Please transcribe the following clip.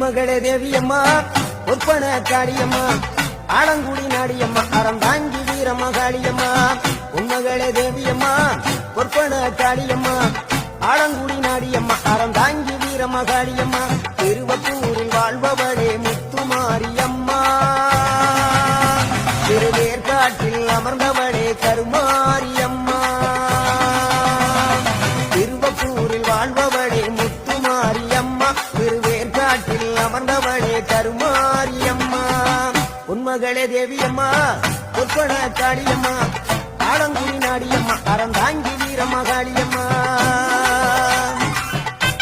உன்மகளே தேவியம்மா ஒப்பன காளியம்மா ஆலங்குடி நாடியம்மா அறந்தாங்கி வீரம்மா காளியம்மா உன்மகளே தேவியம்மா ஒப்பன காளியம்மா ஆலங்குடி நாடியம்மா அறந்தாங்கி வீரம்மா காளியம்மா திருவப்பூரில் வாழ்பவளே முத்துமாரியம்மா திருவேற்காட்டில் அமர்ந்தவளே கருமாரியம்மா திருவப்பூரில் வாழ்பவளே முத்துமாரியம்மா திருவேற்காட்டில் அமர்ந்தவளே கருமாரியம்மா உன்மகளே தேவியம்மா ஒப்பன காளியம்மா